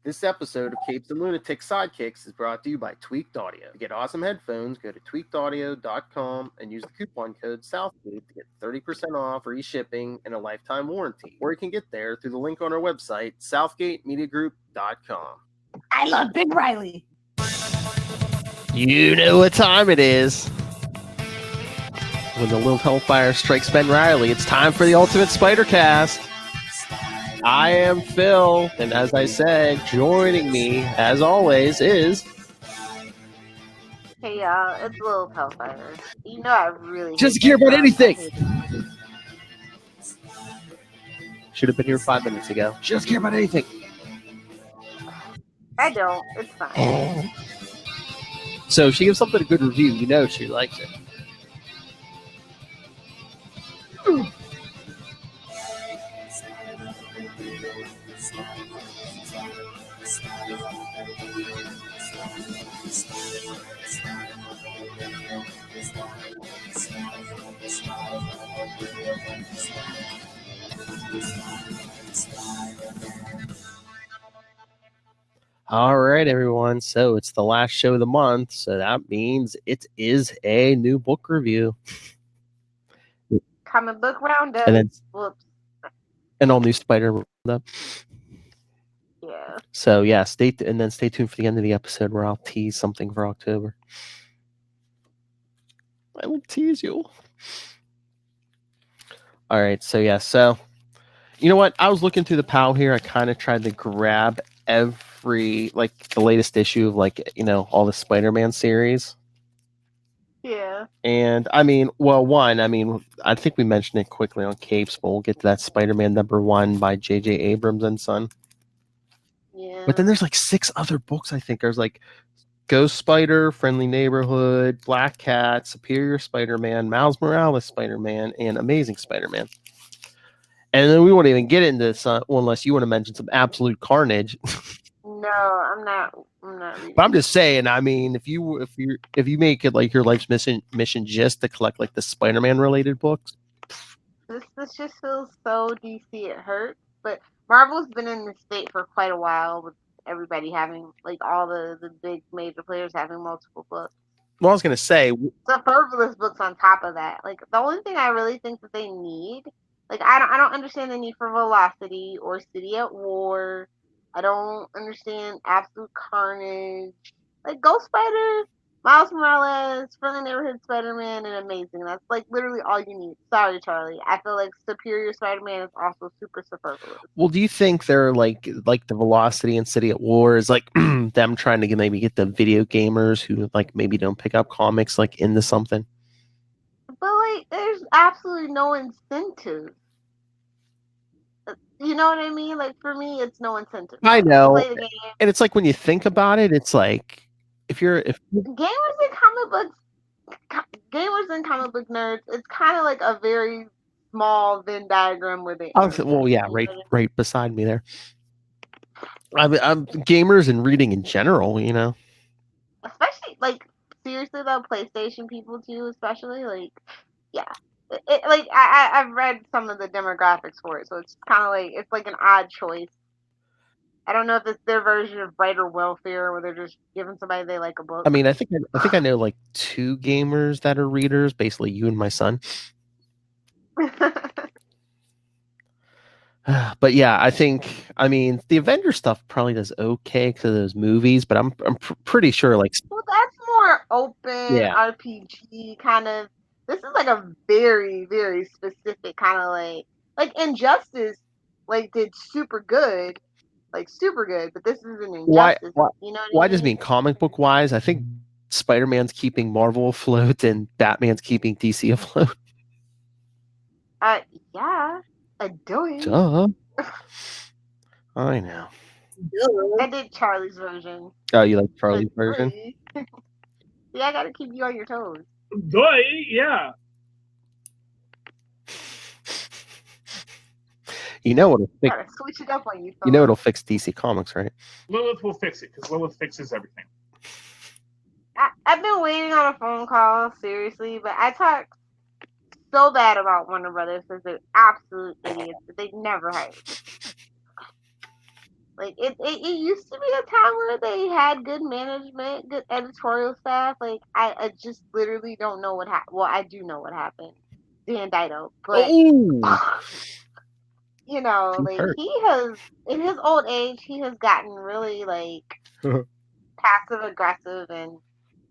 This episode of Capes and Lunatics Sidekicks is brought to you by Tweaked Audio. To get awesome headphones, go to tweakedaudio.com and use the coupon code SOUTHGATE to get 30% off, free shipping, and a lifetime warranty. Or you can get there through the link on our website, southgatemediagroup.com. I love Big Riley. You know what time it is. When the Lilith Hellfire strikes Ben Riley, it's time for the Ultimate Spider-Cast. I am Phil, and as I said, joining me, as always, is... Hey, y'all, it's Lilith Hellfire. You know I really... Doesn't care about anything! Should have been here 5 minutes ago. She doesn't care about anything. I don't. It's fine. So if she gives something a good review, you know she likes it. All right, everyone. So it's the last show of the month, so that means it is a new book review. Comic book roundup. And then, whoops. An all new spider roundup. Yeah. So yeah, stay tuned for the end of the episode where I'll tease something for October. I will tease you. All right, so yeah, so you know what? I was looking through the PAL here. I kind of tried to grab every, like, the latest issue of, like, you know, all the Spider-Man series. Yeah. And I mean, I think we mentioned it quickly on Capes, but we'll get to that Spider-Man #1 by J.J. Abrams and Son. Yeah. But then there's like 6 other books, I think. There's like Ghost Spider, Friendly Neighborhood, Black Cat, Superior Spider-Man, Miles Morales Spider-Man, and Amazing Spider-Man. And then we won't even get into this unless you want to mention some absolute carnage. No, I'm not reading. But I'm just saying, I mean, if you make it like your life's mission just to collect like the Spider-Man related books. This just feels so DC. It hurts. But Marvel's been in this state for quite a while with everybody having, like, all the big major players having multiple books. Well, I was gonna say superfluous books on top of that. Like, the only thing I really think that they need, like, I don't understand the need for Velocity or City at War. I don't understand Absolute Carnage. Like, Ghost Spider, Miles Morales, Friendly Neighborhood Spider-Man, and Amazing. That's, like, literally all you need. Sorry, Charlie. I feel like Superior Spider-Man is also super superfluous. Well, do you think they're like the Velocity and City at War is like them trying to maybe get the video gamers who like maybe don't pick up comics like into something? But, like, there's absolutely no incentive. You know what I mean? Like, for me, it's no incentive. I know. Play the game. And it's like when you think about it, it's like if gamers and comic book nerds, it's kind of like a very small Venn diagram where they. Well, yeah, right beside me there. I'm gamers and reading in general, you know. Especially, like, seriously though, PlayStation people too, especially, like, yeah. Like, I've read some of the demographics for it, so it's kind of like, it's like an odd choice. I don't know if it's their version of Brighter Welfare, where they're just giving somebody they like a book. I mean, I think I know like 2 gamers that are readers, basically you and my son. But yeah, I mean, the Avengers stuff probably does okay because of those movies, but I'm pretty sure like. Well, that's more open RPG kind of. This is like a very, very specific kind of like Injustice, like, did super good, but this is an Injustice. You know what I just mean comic book wise? I think Spider-Man's keeping Marvel afloat and Batman's keeping DC afloat. Yeah, doing. Duh. I know. I did Charlie's version. Oh, you like Charlie's version? Yeah, I gotta keep you on your toes. Yeah. You know what'll fix? Switch it up on you. You know what'll fix DC Comics, right? Lilith will fix it because Lilith fixes everything. I've been waiting on a phone call, seriously, but I talk so bad about Warner Brothers because they're absolute idiots that they never hired. Like it used to be a time where they had good management, good editorial staff. Like I just literally don't know what happened. Well, I do know what happened. Dan Dido, but Oh, you know, too like hurt. he has in his old age, he has gotten really like passive aggressive and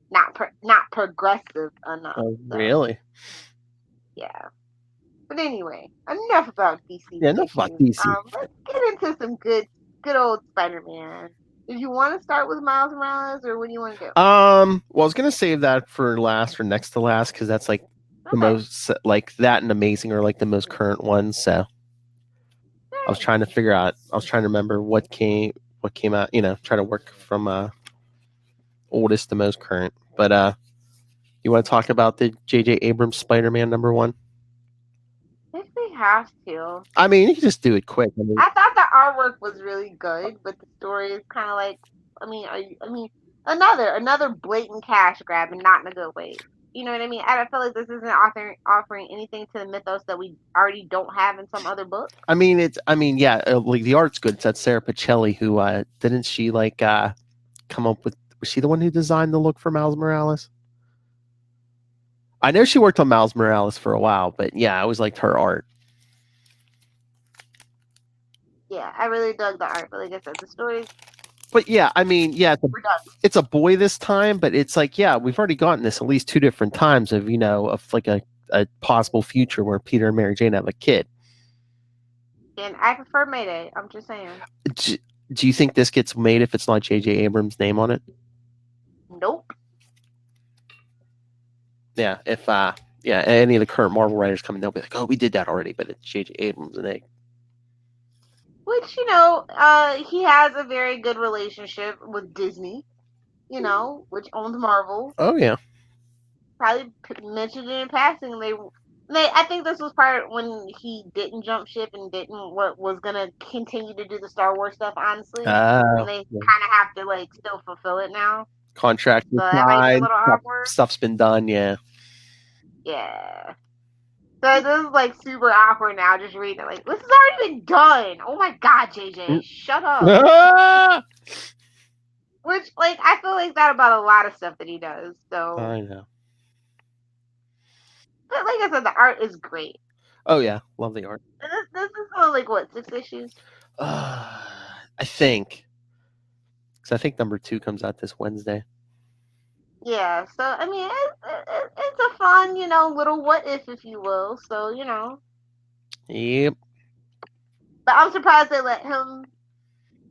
not progressive enough. Oh, So really? yeah. But anyway, enough about DC Yeah, enough about issues. DC. Let's get into some good old Spider-Man. Did you want to start with Miles Morales, or what do you want to do? Well, I was gonna save that for last or next to last because that's like the Okay. most like that and Amazing are like the most current ones. So I was trying to figure out. I was trying to remember what came out. You know, try to work from oldest to most current. But you want to talk about the J.J. Abrams Spider-Man #1? If we have to. I mean, you can just do it quick. I mean, I thought the artwork was really good, but the story is kind of like, another blatant cash grab, and not in a good way. You know what I mean? I don't feel like this isn't offering anything to the mythos that we already don't have in some other book. I mean, yeah, like the art's good. It's that Sarah Pacelli who didn't she like come up with? Was she the one who designed the look for Miles Morales? I know she worked on Miles Morales for a while, but yeah, I always liked her art. Yeah, I really dug the art, but like I said, the story. But yeah, I mean, yeah, it's a boy this time, but it's like, yeah, we've already gotten this at least 2 different times of, you know, of like a possible future where Peter and Mary Jane have a kid. And I prefer Mayday. I'm just saying. Do you think this gets made if it's not J.J. Abrams' name on it? Nope. Yeah, if any of the current Marvel writers come in, they'll be like, oh, we did that already, but it's J.J. Abrams and they. Which, he has a very good relationship with Disney, which owns Marvel. Oh, yeah. Probably mentioned it in passing. I think this was part when he didn't jump ship and was going to continue to do the Star Wars stuff, honestly. And they kind of have to, like, still fulfill it now. Contract so that might be a little awkward. Stuff's been done, yeah. Yeah. So this is like super awkward now, just reading it. Like, this has already been done. Oh my god, JJ, shut up. Which, like, I feel like that about a lot of stuff that he does. So I know. But like I said, the art is great. Oh yeah, love the art. This is only like what, 6 issues? I think. Because I think #2 comes out this Wednesday. Yeah, so I mean, it's a fun, little what if you will. So Yep. But I'm surprised they let him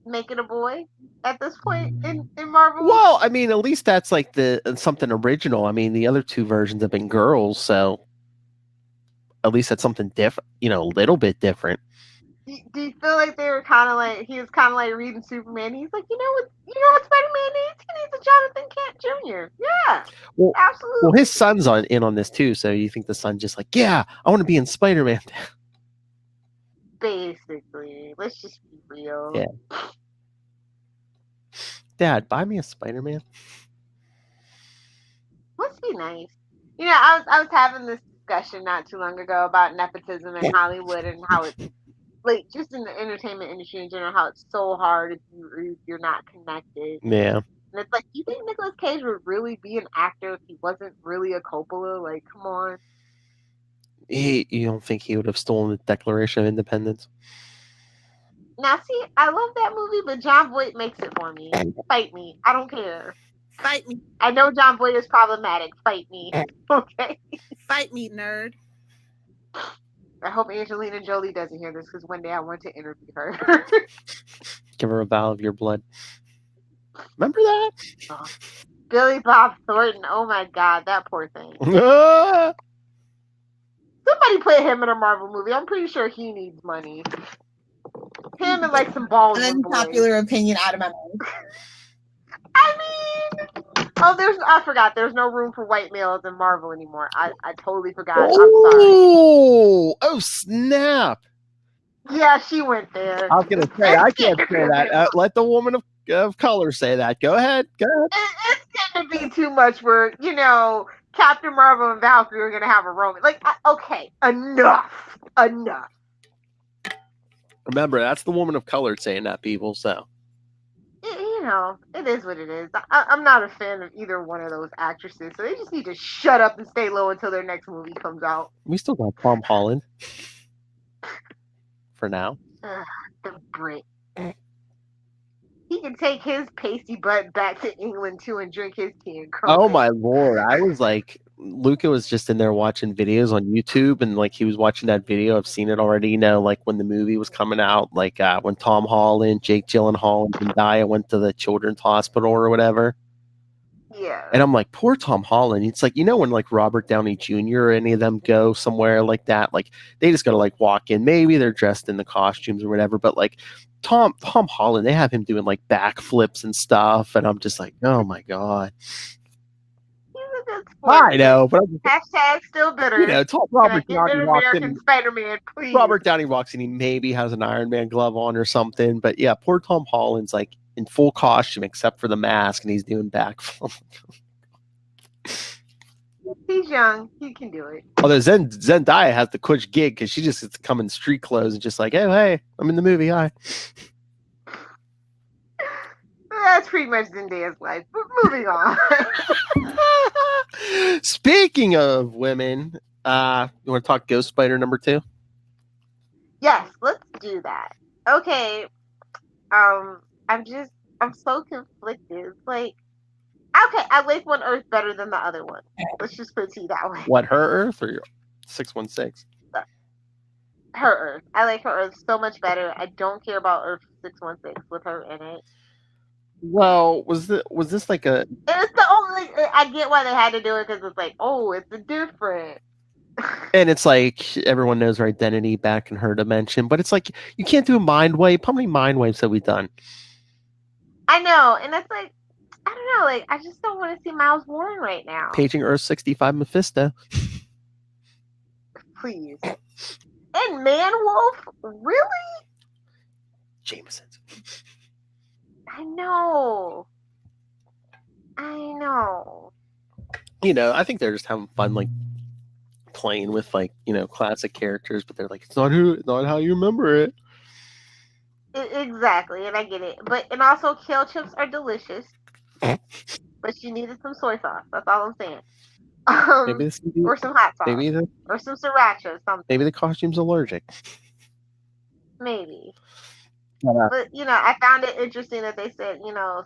make it a boy at this point in Marvel. Well, I mean, at least that's like something original. I mean, the other 2 versions have been girls, so at least that's something different. A little bit different. Do you feel like they were kind of like he was kind of like reading Superman? He's like, you know what Spider-Man needs? He needs a Jonathan Kent Jr. Yeah, well, absolutely. Well, his son's in on this too, so you think the son's just like, yeah, I want to be in Spider-Man. Basically, let's just be real. Yeah. Dad, buy me a Spider-Man. Must be nice. I was having this discussion not too long ago about nepotism in Hollywood and how it's like just in the entertainment industry in general, how it's so hard if you're not connected. Yeah. And it's like, you think Nicolas Cage would really be an actor if he wasn't really a Coppola? Like, come on. You don't think he would have stolen the Declaration of Independence? Now, see, I love that movie, but John Voight makes it for me. Fight me. I don't care. Fight me. I know John Voight is problematic. Fight me. Okay. Fight me, nerd. I hope Angelina Jolie doesn't hear this, because one day I want to interview her. Give her a vial of your blood. Remember that? Oh. Billy Bob Thornton. Oh my god, that poor thing. Somebody put him in a Marvel movie. I'm pretty sure he needs money. Him and like some balls. Unpopular opinion out of my mind. I mean, I forgot. There's no room for white males in Marvel anymore. I totally forgot. I'm sorry. Oh snap! Yeah, she went there. I was gonna say I can't say that. Let the woman of color say that. Go ahead. It's gonna be too much where Captain Marvel and Valkyrie are gonna have a romance. Like, okay, enough. Remember, that's the woman of color saying that, people. So You know, it is what it is. I'm not a fan of either one of those actresses, so they just need to shut up and stay low until their next movie comes out. we still got Tom Holland for now. Ugh, the Brit. He can take his pasty butt back to England too and drink his tea and crumpet. Oh my lord! I was like, Luca was just in there watching videos on YouTube, and like he was watching that video. I've seen it already. You know, like when the movie was coming out, like when Tom Holland, Jake Gyllenhaal, and Zendaya went to the children's hospital or whatever. Yeah. And I'm like, poor Tom Holland. It's like, you know, when like Robert Downey Jr. or any of them go somewhere like that, like they just gotta like walk in. Maybe they're dressed in the costumes or whatever, but like Tom Holland, they have him doing like backflips and stuff, and I'm just like, oh my god. He's a good sport. I know, but I'm just, Hashtag still bitter. you know, Robert Can I get Downey an walks American in. Spider-Man, please? Robert Downey walks in. He maybe has an Iron Man glove on or something, but yeah, poor Tom Holland's like in full costume except for the mask, and he's doing backflips. He's young. He can do it. Although Zendaya has the cush gig because she just gets to come in street clothes and just like, oh, hey, I'm in the movie. Hi. That's pretty much Zendaya's life. But moving on. Speaking of women, you want to talk Ghost Spider number 2? Yes, let's do that. Okay. I'm so conflicted. Like, okay, I like One Earth better than the other one. Let's just put it that way. What, her Earth or your 616? Her Earth. I like Her Earth so much better. I don't care about Earth 616 with her in it. Well, was this like a? It's the only. I get why they had to do it because it's like, oh, it's a different. And it's like everyone knows her identity back in her dimension, but it's like you can't do a mind wipe. How many mind wipes have we done? I know, and it's like, I don't know, like I just don't want to see Miles Warren right now. Paging Earth 65 Mephisto. Please. And Man Wolf, really? Jameson. I know. You know, I think they're just having fun, like playing with like, you know, classic characters, but they're like, it's not how you remember it. Exactly, and I get it. And also kale chips are delicious. But you needed some soy sauce. That's all I'm saying. Or some hot sauce. Or some sriracha or something. Maybe the costume's allergic. Maybe. But, you know, I found it interesting that they said, you know,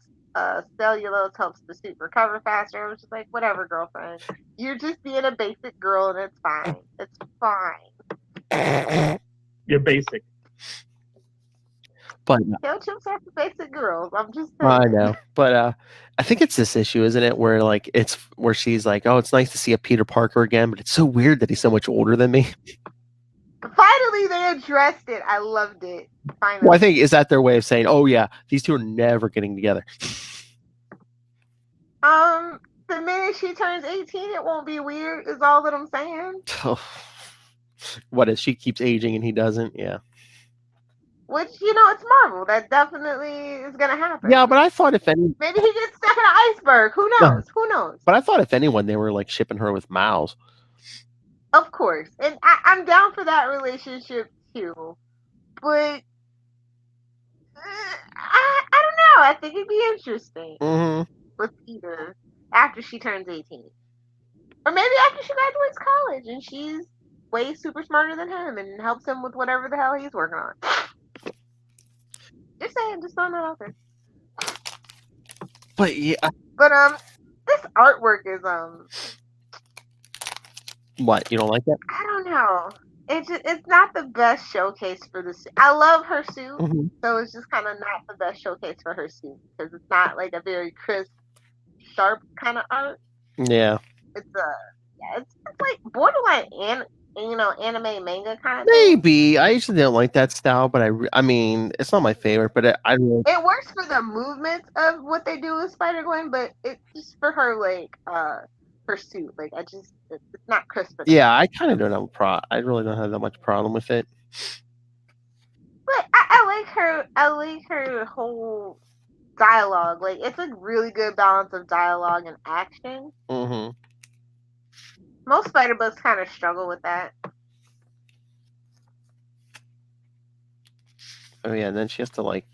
cellulose helps the suit recover faster. I was just like, whatever, girlfriend. You're just being a basic girl, and it's fine. It's fine. You're basic. But kale chips are for basic girls. I'm just saying. I know. But I think it's this issue, isn't it? Where like where she's like, oh, it's nice to see a Peter Parker again, but it's so weird that he's so much older than me. Finally, they addressed it. I loved it. Finally. Well, I think is that their way of saying, oh yeah, these two are never getting together. The minute she turns 18, it won't be weird. Is all that I'm saying. What if she keeps aging and he doesn't? Yeah. Which, you know, it's Marvel. That definitely is gonna happen. Yeah, but I thought maybe he gets stuck in an iceberg. Who knows? No. Who knows? But I thought if anyone, they were like shipping her with Miles. Of course, and I'm down for that relationship too. But I don't know. I think it'd be interesting with Peter after she turns 18, or maybe after she graduates college and she's way super smarter than him and helps him with whatever the hell he's working on. Just saying, just throwing that out there. But yeah. But this artwork is What, you don't like that? I don't know. It's not the best showcase for the suit. I love her suit, so it's just kind of not the best showcase for her suit because it's not like a very crisp, sharp kind of art. Yeah. It's like borderline anime manga kind of Maybe. Thing. I usually don't like that style, but I mean, it's not my favorite, but I really... It works for the movements of what they do with Spider-Gwen, but it's just for her, like, her suit. Like, it's not crisp enough. Yeah, I kind of don't have I really don't have that much problem with it. But I like her whole dialogue. Like, it's a really good balance of dialogue and action. Most spider books kind of struggle with that. Oh yeah, and then she has to like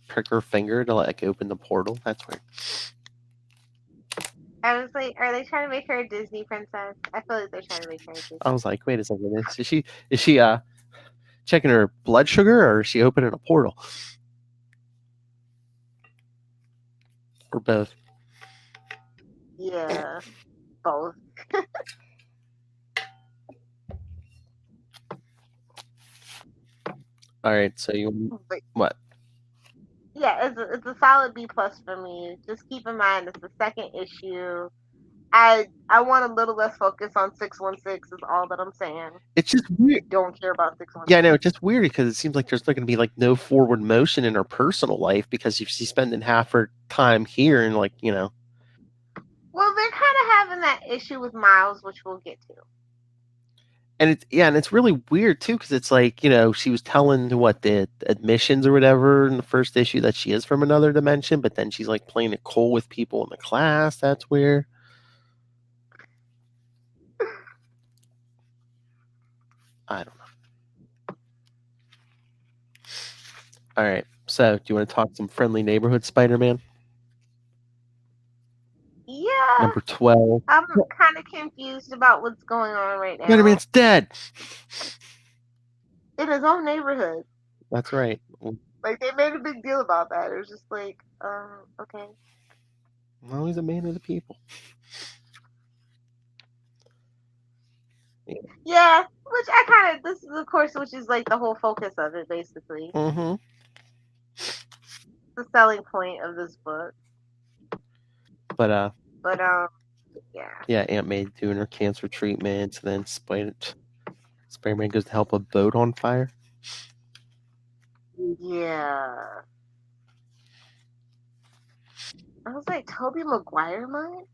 prick her finger to like open the portal. That's weird. I was like, are they trying to make her a Disney princess? I feel like they're trying to make her a Disney. I was like, wait a second, is she checking her blood sugar or is she opening a portal? Or both? Yeah, both. All right, so you But what? yeah, it's a solid B plus for me. Just keep in mind it's the second issue. I want a little less focus on 616 is all that I'm saying. It's just weird. Don't care about 616. Yeah, I know. It's just weird because it seems like there's not going to be like no forward motion in her personal life because if she's spending half her time here and like Well, they're kind of having that issue with Miles, which we'll get to. and it's really weird too because it's like she was telling what the admissions or whatever in the first issue that she is from another dimension, but then she's like playing it cool with people in the class. That's weird. I don't know. All right. So, do you want to talk some friendly neighborhood Spider-Man? Yeah. Number 12. I'm kind of confused about what's going on right now. Spider-Man's dead. In his own neighborhood. That's right. Like, they made a big deal about that. It was just like, okay. Well, he's a man of the people. Yeah, which this is, of course, which is like the whole focus of it, basically. Mm-hmm. The selling point of this book. But yeah. Yeah, Aunt May doing her cancer treatment, and then Spider-Man goes to help a boat on fire. Yeah. I was like, Tobey Maguire much?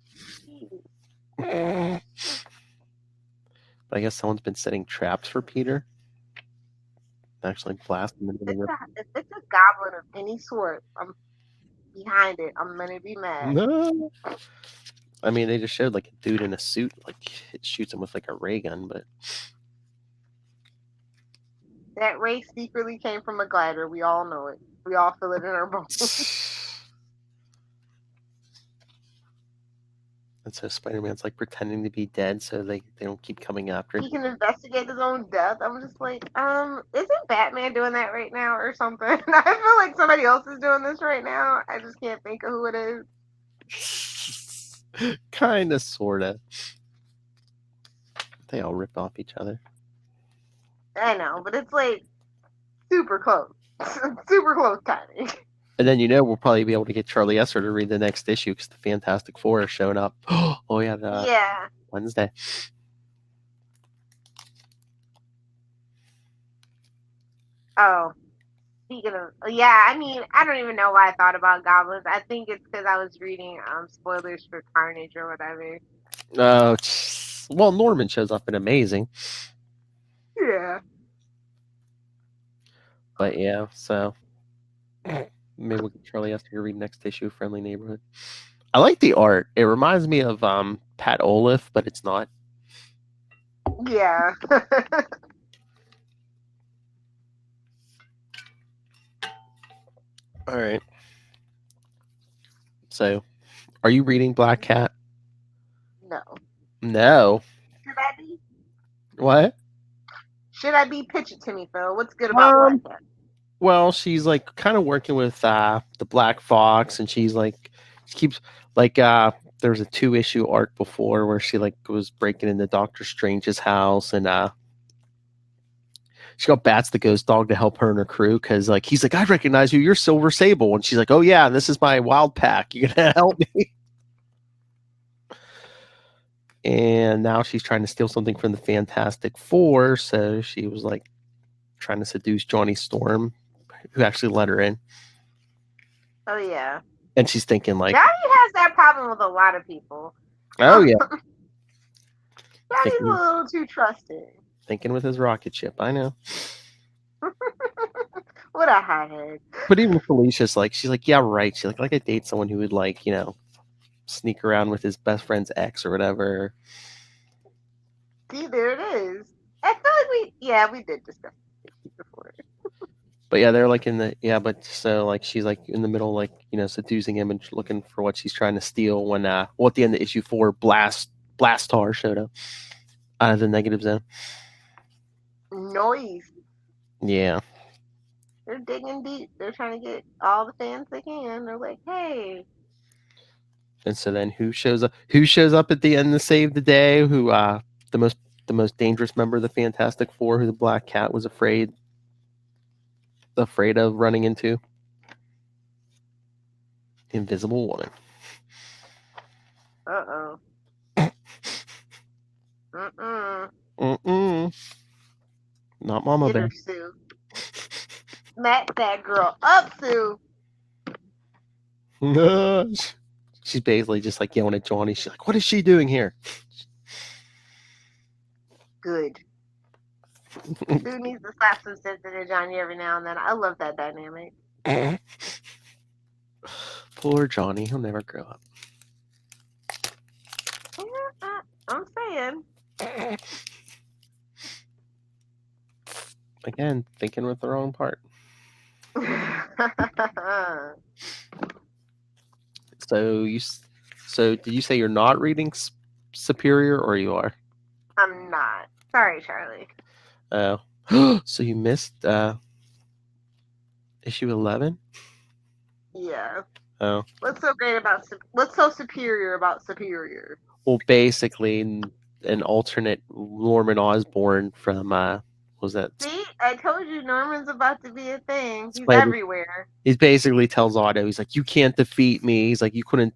But I guess someone's been setting traps for Peter. Actually blast him into the river. If it's a goblin of any sort, I'm behind it. I'm gonna be mad. No. I mean, they just showed like a dude in a suit, like it shoots him with like a ray gun, but that ray secretly came from a glider. We all know it. We all feel it in our bones. And so Spider-Man's like pretending to be dead so they don't keep coming after him. He can investigate his own death. I'm just like, isn't Batman doing that right now or something? I feel like somebody else is doing this right now. I just can't think of who it is. Kinda, sorta. They all rip off each other. I know, but it's like super close. Super close timing. And then we'll probably be able to get Charlie Esser to read the next issue because the Fantastic Four are showing up. Oh yeah, yeah. Wednesday. Oh, speaking of, yeah, I mean, I don't even know why I thought about goblins. I think it's because I was reading spoilers for Carnage or whatever. Oh, well, Norman shows up in Amazing. Yeah. But yeah, so maybe we'll get Charlie Esser to read next issue of Friendly Neighborhood. I like the art. It reminds me of Pat Olaf, but it's not. Yeah. All right. So, are you reading Black Cat? No. No. Should I be? What? Should I be? Pitch it to me, Phil. What's good about Black Cat? Well, she's like kind of working with the Black Fox, and she keeps like there was a 2-issue arc before where she like was breaking into Doctor Strange's house, and she got Bats the ghost dog to help her and her crew because like he's like, I recognize you, you're Silver Sable, and she's like, oh yeah, and this is my wild pack, you gonna help me? And now she's trying to steal something from the Fantastic Four, so she was like trying to seduce Johnny Storm, who actually let her in. Oh yeah. And she's thinking like, Johnny has that problem with a lot of people. oh yeah. Johnny's a little too trusting. Thinking with his rocket ship, I know. What a hothead. But even Felicia's like, she's like, yeah, right. She's like I date someone who would like, sneak around with his best friend's ex or whatever. See, there it is. I feel like we did discuss it before. But yeah, they're like in the but so like she's like in the middle, like seducing him and looking for what she's trying to steal. When at the end of issue 4, Blastar showed up out of the negative zone. Noise. Yeah. They're digging deep. They're trying to get all the fans they can. They're like, hey. And so then who shows up? Who shows up at the end to save the day? Who the most dangerous member of the Fantastic Four, who the Black Cat was afraid of running into? Invisible Woman. Uh-oh. Not Mama Get her, Bear. Sue. Smack that girl up, Sue. She's basically just like yelling at Johnny. She's like, what is she doing here? Good. Sue needs to slap some sense into Johnny every now and then. I love that dynamic. Poor Johnny. He'll never grow up. Yeah, I'm saying. Again, thinking with the wrong part. So did you say you're not reading Superior, or you are? I'm not. Sorry, Charlie. Oh. So you missed issue 11? Yeah. Oh. What's so superior about Superior? Well, basically an alternate Norman Osborn from what was that? See, I told you Norman's about to be a thing. He's Spider- everywhere. He basically tells Otto, he's like, you can't defeat me. He's like, you couldn't,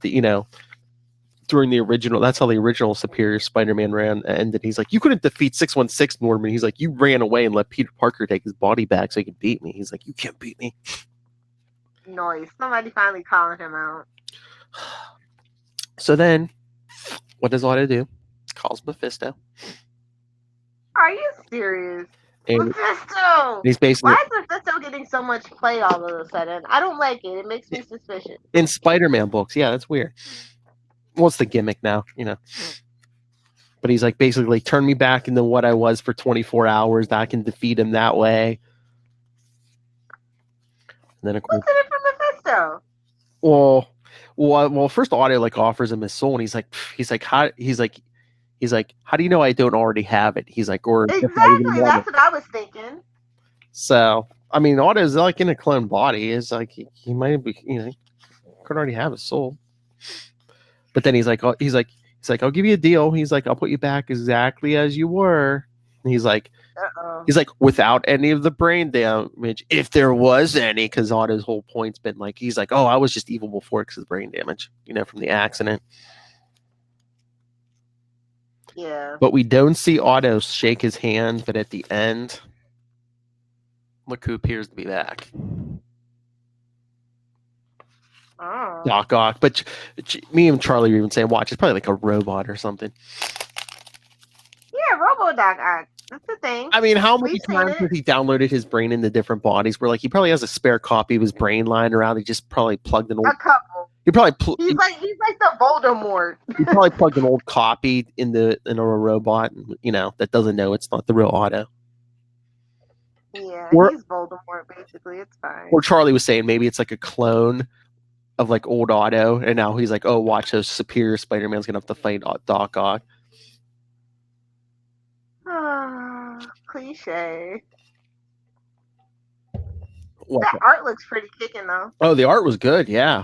during the original, that's how the original Superior Spider-Man ended. He's like, you couldn't defeat 616, Norman. He's like, you ran away and let Peter Parker take his body back so he could beat me. He's like, you can't beat me. Noise. Somebody finally calling him out. So then, what does Otto do? Calls Mephisto. Are you serious? And Mephisto! he's basically, Why is Mephisto getting so much play all of a sudden? I don't like it. It makes me suspicious. in Spider-Man books. Yeah, that's weird. Well, it's the gimmick now, But he's like, basically, turn me back into what I was for 24 hours. That I can defeat him that way. And then, of course, What's in it for Mephisto? well, first Otto like offers him his soul, and he's like, how do you know I don't already have it? He's like, or Exactly. That's what I was thinking. So, I mean, Otto's like in a clone body. It's like he might be, could already have his soul. But then he's like, I'll give you a deal. He's like, I'll put you back exactly as you were. And he's like, without any of the brain damage, if there was any, because Otto's whole point's been like, he's like, oh, I was just evil before because of brain damage, from the accident. Yeah. But we don't see Otto shake his hand. But at the end, look who appears to be back. Oh. Doc Ock. But me and Charlie were even saying, watch, it's probably like a robot or something. Yeah, Robo-Doc Ock. That's the thing. I mean, how many We've seen times it. has he downloaded his brain into different bodies? Where like he probably has a spare copy of his brain lying around. He just probably plugged an old. A couple. He probably He's like the Voldemort. he probably plugged an old copy in a robot, that doesn't know it's not the real Otto. Yeah, Or- he's Voldemort basically. It's fine. Or Charlie was saying maybe it's like a clone of like old Otto, and now he's like, oh, watch, those Superior Spider-Man's gonna have to fight Doc Ock. Cliche. What? That art looks pretty kicking though. Oh, the art was good. Yeah,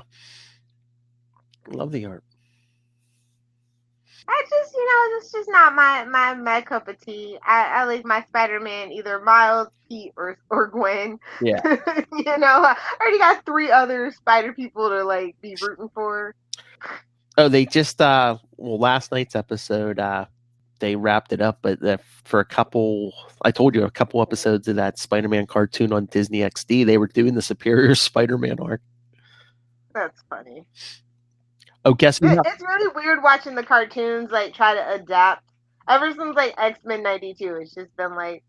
love the art. I just, it's just not my cup of tea. I like my Spider-Man either Miles, Pete, or Gwen. Yeah. I already got 3 other Spider people to like be rooting for. Oh, they just last night's episode they wrapped it up, but for a couple episodes of that Spider-Man cartoon on Disney XD, they were doing the Superior Spider-Man arc. That's funny. Oh, guess who? It's really weird watching the cartoons like try to adapt. Ever since like X-Men '92, it's just been like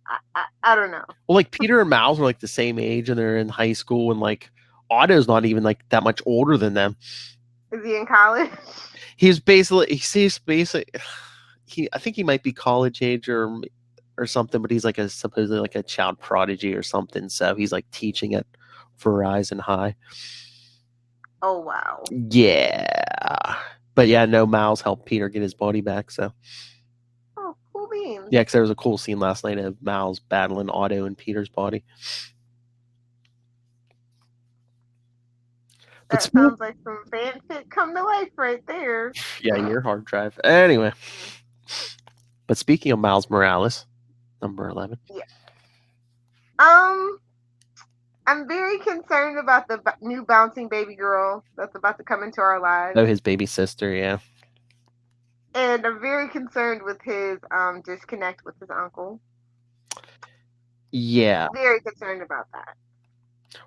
I don't know. Well, like Peter and Miles were like the same age, and they're in high school, and like Otto's not even like that much older than them. Is he in college? He's basically I think he might be college age, or or something, but he's like supposedly like a child prodigy or something. So he's like teaching at Verizon High. Oh wow. Yeah. But yeah, no, Miles helped Peter get his body back. So Oh, cool beans. yeah, because there was a cool scene last night of Miles battling Otto in Peter's body. But That sounds like some fanfic come to life right there. yeah, your hard drive. Anyway, but speaking of Miles Morales, number 11. Yeah. I'm very concerned about the new bouncing baby girl that's about to come into our lives. Oh, his baby sister, yeah. And I'm very concerned with his disconnect with his uncle. Yeah. Very concerned about that.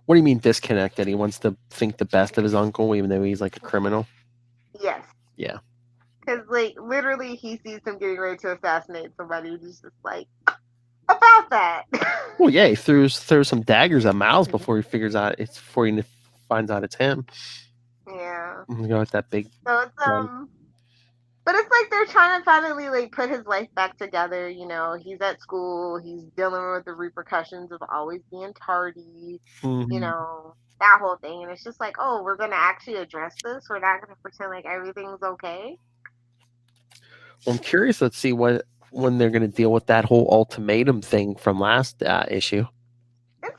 What do you mean disconnected? He wants to think the best of his uncle, even though he's like a criminal? Yes. Yeah. Because, like, literally he sees him getting ready to assassinate somebody who's just like, about that. Well, yeah, he throws some daggers at Miles before he figures out before he finds out it's him. Yeah. I'm gonna go with that big. So it's but it's like they're trying to finally like put his life back together. You know, he's at school, he's dealing with the repercussions of always being tardy. Mhm. You know, that whole thing, and it's just like, oh, we're gonna actually address this. We're not gonna pretend like everything's okay. Well, I'm curious. Let's see when they're gonna deal with that whole ultimatum thing from last issue. Who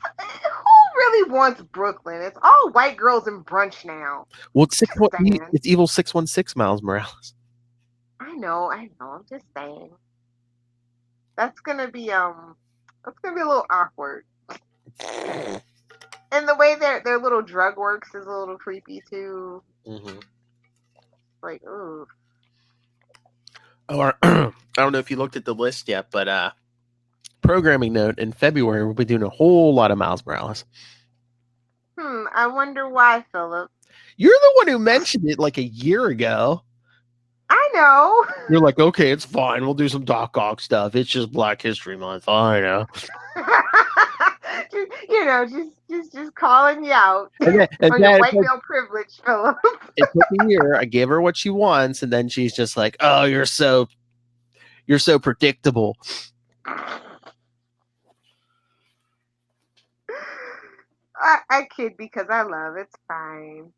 really wants Brooklyn? It's all white girls in brunch now. Well, it's Evil 616 Miles Morales. I know. I'm just saying. That's gonna be a little awkward. And the way their little drug works is a little creepy too. Mm-hmm. Like, ooh. Or I don't know if you looked at the list yet, but programming note in February we'll be doing a whole lot of Miles Morales. I wonder why, Philip. You're the one who mentioned it like a year ago. I know. You're like, okay, it's fine. We'll do some Doc Ock stuff. It's just Black History Month. I know. You know, just calling you out and on your white male privilege, Philip. It took a year. I gave her what she wants, and then she's just like, "Oh, you're so predictable." I kid because I love. It's fine.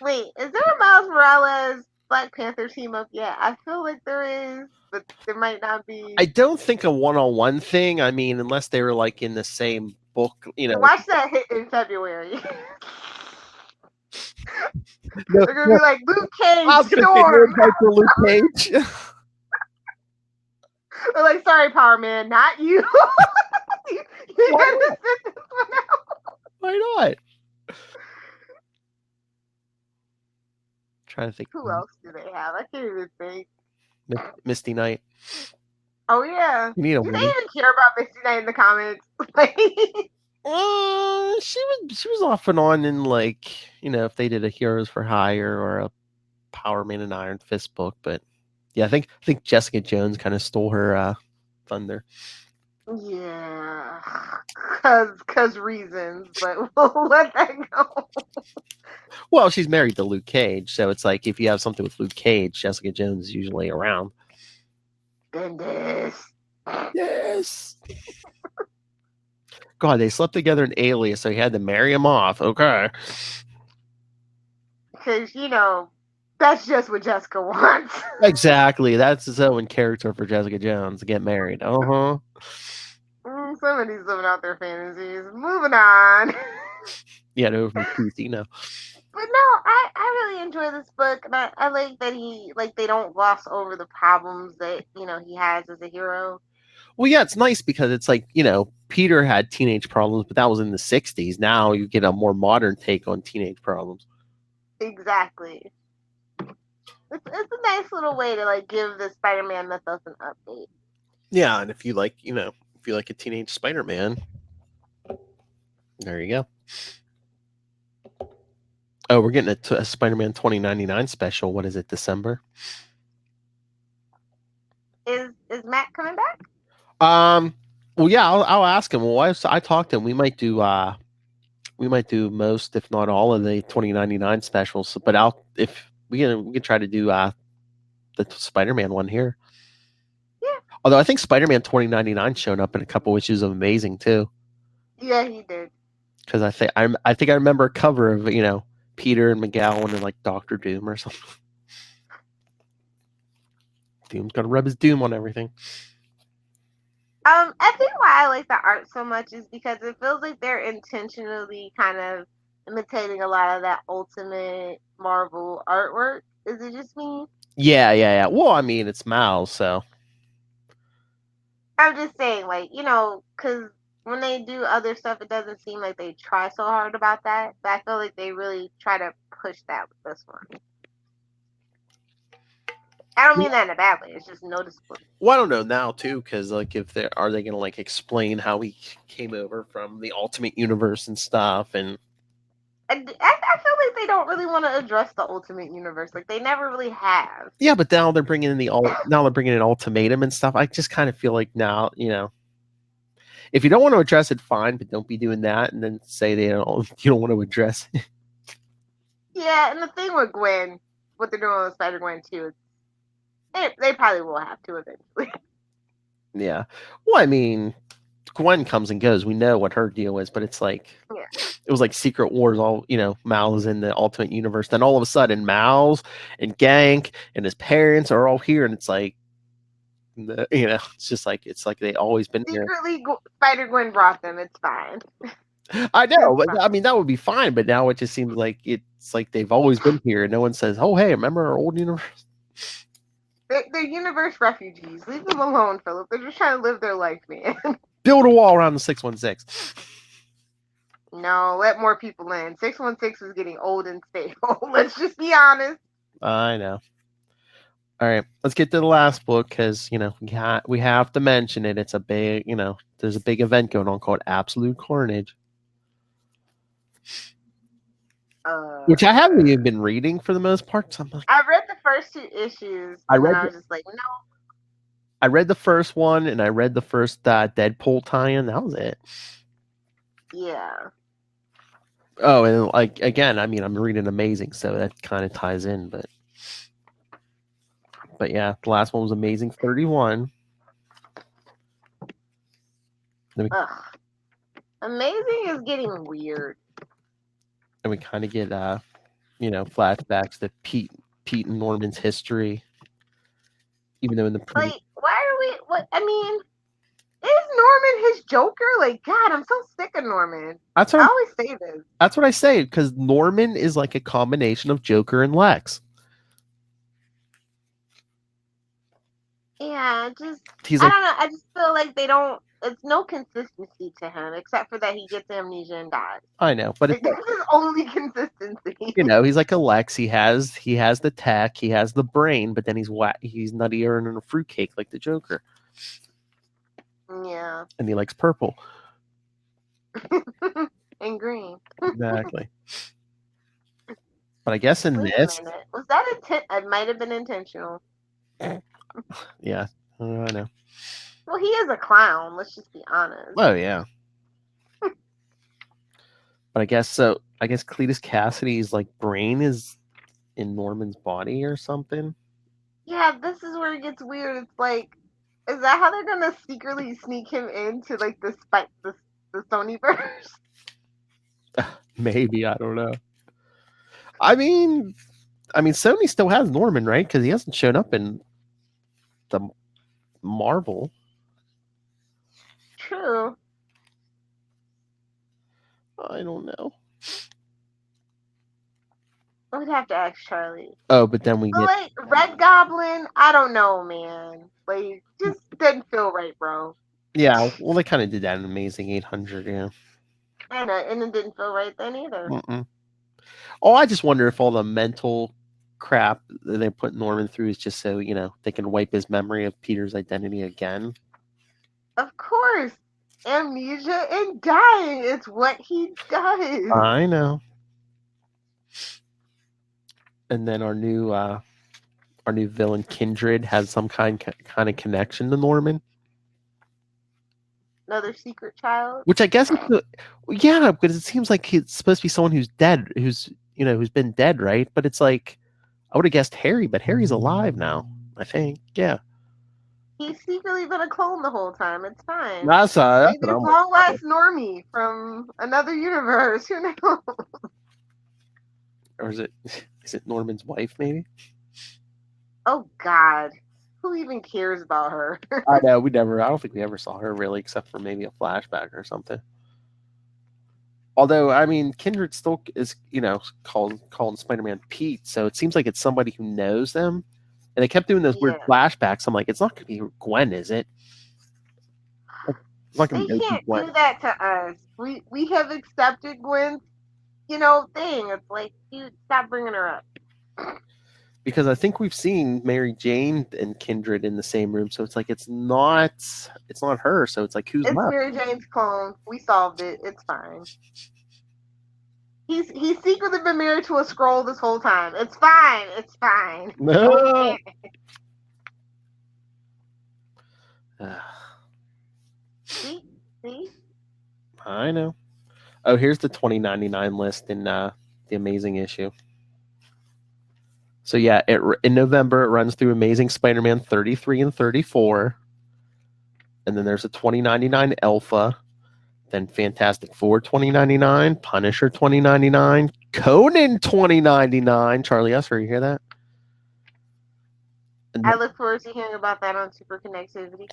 Wait, is there a Miles Morales Black Panther team up yet? I feel like there is, but there might not be. I don't think a one-on-one thing. I mean, unless they were like in the same book, you know. Watch that hit in February. They're gonna be like Luke Cage. I was Storm. gonna say Luke Cage. They're like, sorry, Power Man, not you. You gotta sit this one out. Why not? Trying to think. Who else do they have? I can't even think. Misty Knight. Oh yeah. You need a do they even care about Misty Knight in the comics? She was off and on in, like, you know, if they did a Heroes for Hire or a Power Man and Iron Fist book, but yeah, I think Jessica Jones kind of stole her thunder. Yeah, cause reasons, but we'll let that go. Well, she's married to Luke Cage, so it's like if you have something with Luke Cage, Jessica Jones is usually around. Goodness. Yes. God, they slept together in Alias, so he had to marry him off. Okay. Because, you know, that's just what Jessica wants. Exactly. That's so in character for Jessica Jones to get married. Uh-huh. Somebody's living out their fantasies. Moving on. Yeah, no, from PC, no. But no, I really enjoy this book, and I like that they don't gloss over the problems that, you know, he has as a hero. Well, yeah, it's nice because it's like, you know, Peter had teenage problems, but that was in the 60s. Now you get a more modern take on teenage problems. Exactly. It's a nice little way to, like, give the Spider-Man mythos an update. Yeah, and if you like, you know, if you like a teenage Spider-Man, there you go. Oh, we're getting a Spider-Man 2099 special. What is it, December? Is Matt coming back? Well, yeah, I'll ask him. Well, I talked to him. We might do most, if not all, of the 2099 specials. But if we can try to do the Spider-Man one here. Although I think Spider-Man 2099 showed up in a couple issues of Amazing too. Yeah, he did. Because I think I remember a cover of Peter and McGowan and like Doctor Doom or something. Doom's gonna rub his doom on everything. I think why I like the art so much is because it feels like they're intentionally kind of imitating a lot of that Ultimate Marvel artwork. Is it just me? Yeah. Well, I mean, it's Miles, so I'm just saying, like, because when they do other stuff, it doesn't seem like they try so hard about that. But I feel like they really try to push that with this one. I don't mean that in a bad way. It's just noticeable. well, I don't know now too, because like if they are they gonna like explain how he came over from the Ultimate Universe and stuff, and I feel like they don't really want to address the Ultimate Universe. Like they never really have. yeah, but now they're bringing in Ultimatum and stuff. I just kind of feel like now, if you don't want to address it, fine, but don't be doing that and then say you don't want to address it. Yeah, and the thing with Gwen, what they're doing with Spider-Gwen too, they probably will have to eventually. Yeah. Well, I mean, Gwen comes and goes. We know what her deal is, but it's like it was like Secret Wars. All Mal's in the Ultimate Universe. Then all of a sudden, Mal's and Gank and his parents are all here, and it's like, it's like they always been here. Secretly, Spider-Gwen brought them. It's fine. I know, but I mean that would be fine. But now it just seems like it's like they've always been here, and no one says, "Oh, hey, remember our old universe?" They're universe refugees. Leave them alone, Philip. They're just trying to live their life, man. Build a wall around the 616. No, let more people in. 616 is getting old and stable. Let's just be honest. I know. All right, let's get to the last book because we have to mention it. It's a big, there's a big event going on called Absolute Carnage, which I haven't even been reading for the most part. So I'm like, I read the first 2 issues. I was just like, no. I read the first one and I read the first Deadpool tie-in. That was it. Yeah. Oh, and like again, I mean, I'm reading Amazing, so that kind of ties in, but yeah, the last one was Amazing 31. Amazing is getting weird. And we kind of get flashbacks to Pete and Norman's history. Even though in the why are we? What I mean, is Norman his Joker? Like, God, I'm so sick of Norman. I always say this. That's what I say because Norman is like a combination of Joker and Lex. Yeah, I don't know. I just feel like they don't. It's no consistency to him, except for that he gets amnesia and dies. I know, but this is only consistency. He's like a Lex. He has the tech, he has the brain, but then he's nuttier than a fruitcake like the Joker. Yeah, and he likes purple and green. Exactly. But I guess in this, was that it might have been intentional. Yeah, I know. Well, he is a clown. Let's just be honest. Oh yeah. But I guess so. I guess Cletus Cassidy's like brain is in Norman's body or something. Yeah, this is where it gets weird. It's like, is that how they're gonna secretly sneak him into like the Sonyverse? Maybe, I don't know. I mean, Sony still has Norman, right? Because he hasn't shown up in the Marvel. True. I don't know. I would have to ask Charlie. Oh, but then we get like Red Goblin. I don't know, man. Like, just didn't feel right, bro. Yeah, well, they kind of did that in Amazing 800, yeah. And it didn't feel right then either. Mm-mm. Oh, I just wonder if all the mental crap that they put Norman through is just so, they can wipe his memory of Peter's identity again. Of course. Amnesia and dying. It's what he does. I know. And then our new villain Kindred has some kind of connection to Norman. Another secret child. Which I guess, yeah, because it seems like it's supposed to be someone who's dead, who's been dead, right? But it's like, I would have guessed Harry, but Harry's alive now, I think. Yeah. He's secretly been a clone the whole time. It's fine. That's Maybe what it's I'm long lost Normie from another universe. Who knows? Or is it Norman's wife? Maybe. Oh God, who even cares about her? I know we never. I don't think we ever saw her really, except for maybe a flashback or something. Although, I mean, Kindred still is, calling Spider-Man Pete, so it seems like it's somebody who knows them. And they kept doing those weird Yeah. flashbacks. I'm like, it's not going to be Gwen, is it? It's not They going to be can't Gwen. do that to us. We have accepted Gwen's, thing. It's like, dude, stop bringing her up. Because I think we've seen Mary Jane and Kindred in the same room, so it's like it's not her. So it's like who's It's left? Mary Jane's clone. We solved it. It's fine. He's secretly been married to a scroll this whole time. It's fine. It's fine. No. See? I know. Oh, here's the 2099 list in the Amazing issue. So yeah, in November it runs through Amazing Spider-Man 33 and 34, and then there's a 2099 Alpha, then Fantastic Four 2099, Punisher 2099, Conan 2099. Charlie Usher, you hear that? And I look forward to hearing about that on Super Connectivity.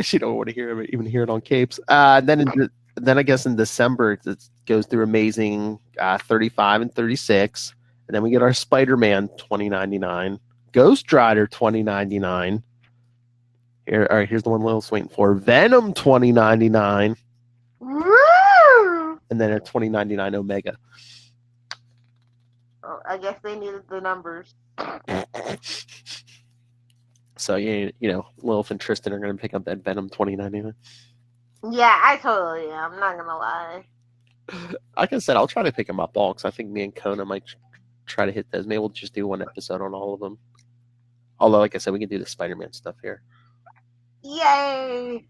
she don't want to even hear it on Capes. Then I guess in December it goes through Amazing 35 and 36. And then we get our Spider-Man 2099, Ghost Rider 2099. All right, here's the one Lil's waiting for. Venom 2099. Woo! And then a 2099 Omega. Oh, I guess they needed the numbers. So Lilith and Tristan are gonna pick up that Venom 2099. Yeah, I totally am. I'm not gonna lie. Like I said, I'll try to pick them up all because I think me and Kona might try to hit those. Maybe we'll just do one episode on all of them. Although, like I said, we can do the Spider-Man stuff here. Yay!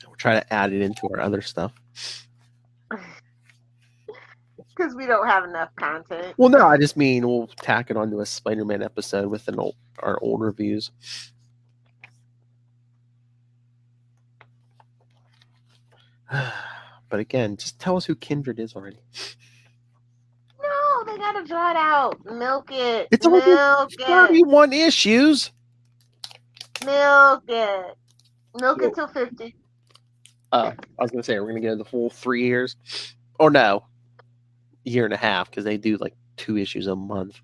We'll try to add it into our other stuff. Because we don't have enough content. Well, no, I just mean we'll tack it onto a Spider-Man episode with our old reviews. But again, just tell us who Kindred is already. No, they gotta draw it out. Milk it. It's only Milk it. 31 issues. Milk it. Milk it till 50. I was going to say, we're going to get the full 3 years. Or no, year and a half, because they do like 2 issues a month.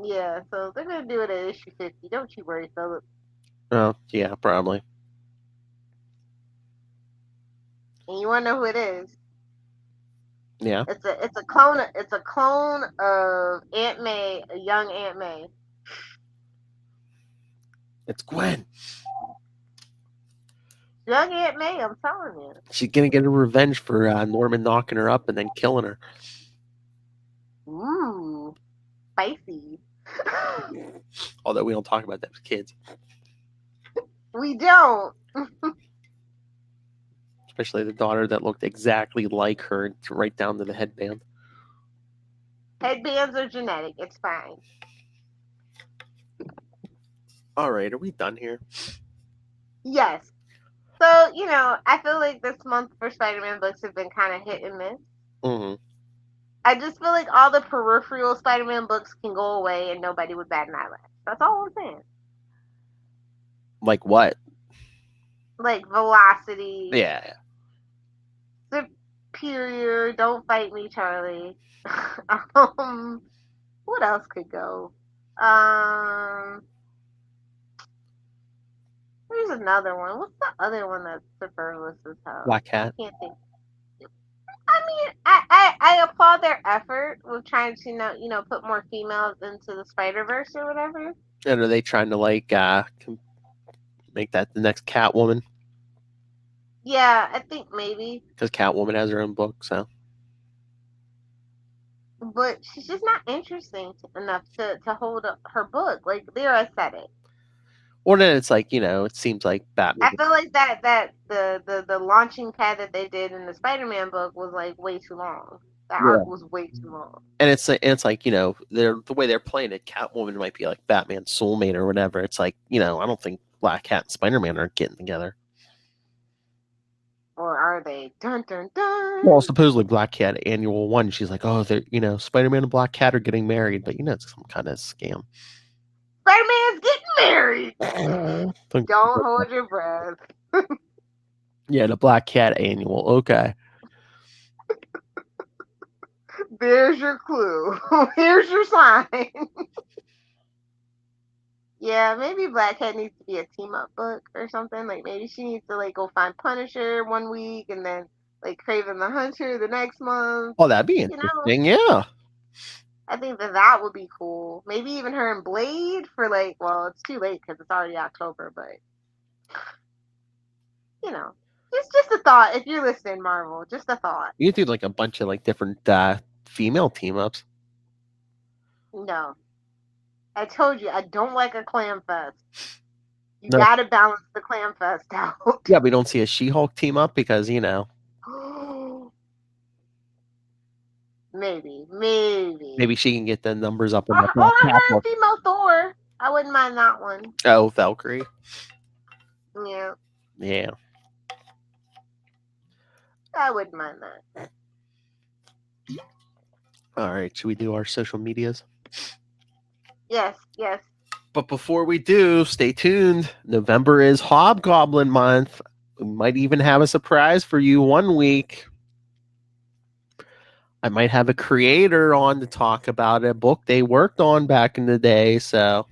Yeah, so they're gonna do it at issue 50. Don't you worry, Philip. Oh, yeah, probably. And you wanna know who it is? Yeah. It's a clone of Aunt May, a young Aunt May. It's Gwen. Young Aunt May, I'm telling you. She's going to get a revenge for Norman knocking her up and then killing her. Ooh, spicy. Although we don't talk about that with kids. We don't. Especially the daughter that looked exactly like her, right down to the headband. Headbands are genetic. It's fine. All right, are we done here? Yes. So, I feel like this month for Spider-Man books have been kind of hit and miss. Mm-hmm. I just feel like all the peripheral Spider-Man books can go away and nobody would bat an eyelash. That's all I'm saying. Like what? Like Velocity. Yeah. Superior. Don't fight me, Charlie. What else could go? There's another one. What's the other one that's superfluous as hell? Black Cat. I can't think. I mean, I applaud their effort with trying to put more females into the Spider-Verse or whatever. And are they trying to make that the next Catwoman? Yeah, I think maybe. Because Catwoman has her own book, so. But she's just not interesting enough to hold up her book. Like, they're aesthetic. Or then it's like, it seems like Batman. I feel like that the launching pad that they did in the Spider-Man book was like way too long. That Yeah. arc was way too long. And it's like, you know, the way they're playing it, Catwoman might be like Batman's soulmate or whatever. It's like, you know, I don't think Black Cat and Spider-Man are getting together. Or are they? Dun dun dun. Well, supposedly Black Cat Annual 1, she's like, oh, they're, you know, Spider-Man and Black Cat are getting married, but you know, it's some kind of scam. Spider-Man's getting married. Think- Don't hold your breath. Yeah, the Black Cat Annual. Okay. There's your clue. Here's your sign. Yeah, maybe Black Cat needs to be a team up book or something. Like maybe she needs to like go find Punisher one week and then like Kraven the Hunter the next month. Oh, that'd be You know? interesting. Yeah. I think that would be cool. Maybe even her and Blade for like, well, it's too late because it's already October, but you know, it's just a thought. If you're listening, Marvel, just a thought. You could do like a bunch of like different female team ups. No, I told you I don't like a clam fest. You No. gotta balance the clam fest out. Yeah, we don't see a She-Hulk team up because, you know, Maybe she can get the numbers up. In Or the her and female Thor. I wouldn't mind that one. Oh, Valkyrie. Yeah, Yeah. I wouldn't mind that. All right. Should we do our social medias? Yes. But before we do, stay tuned. November is Hobgoblin month. We might even have a surprise for you one week. I might have a creator on to talk about a book they worked on back in the day. So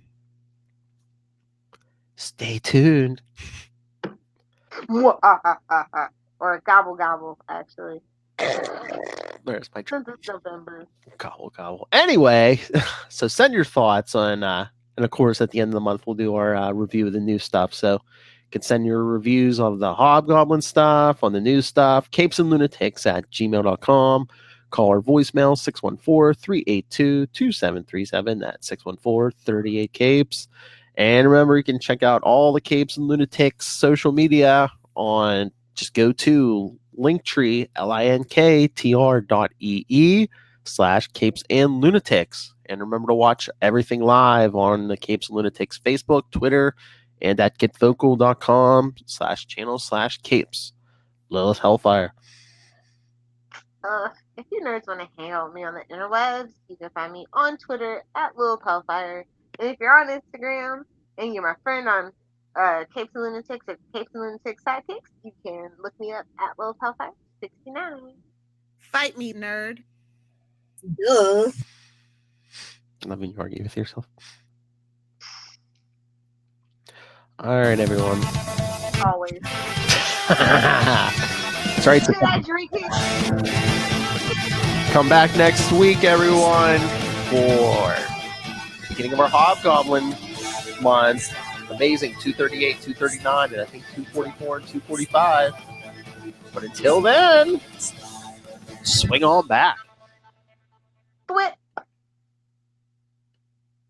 stay tuned. Or gobble gobble, actually. There's my Since it's November. gobble. Anyway, so send your thoughts on, and of course, at the end of the month, we'll do our review of the new stuff. So you can send your reviews of the Hobgoblin stuff, on the new stuff, capesandlunatics@gmail.com. Call our voicemail, 614-382-2737. That's 614-38-CAPES. And remember, you can check out all the Capes and Lunatics social media on, just go to Linktree, linktr.ee/Capes and Lunatics. And remember to watch everything live on the Capes and Lunatics Facebook, Twitter, and at getvocal.com/channel/Capes. Lilith Hellfire. If you nerds want to hang out with me on the interwebs, you can find me on Twitter at Lilith Hellfire. And if you're on Instagram and you're my friend on Capes and Lunatics at Capes and Lunatics Sidekicks, you can look me up at Lilith Hellfire 69. Fight me, nerd. Duh. Loving you argue with yourself. All right, everyone. Always. That's right. So Should I drink it? come back next week, everyone, for the beginning of our Hobgoblin month. Amazing, 238, 239, and I think 244 and 245. But until then, swing on back.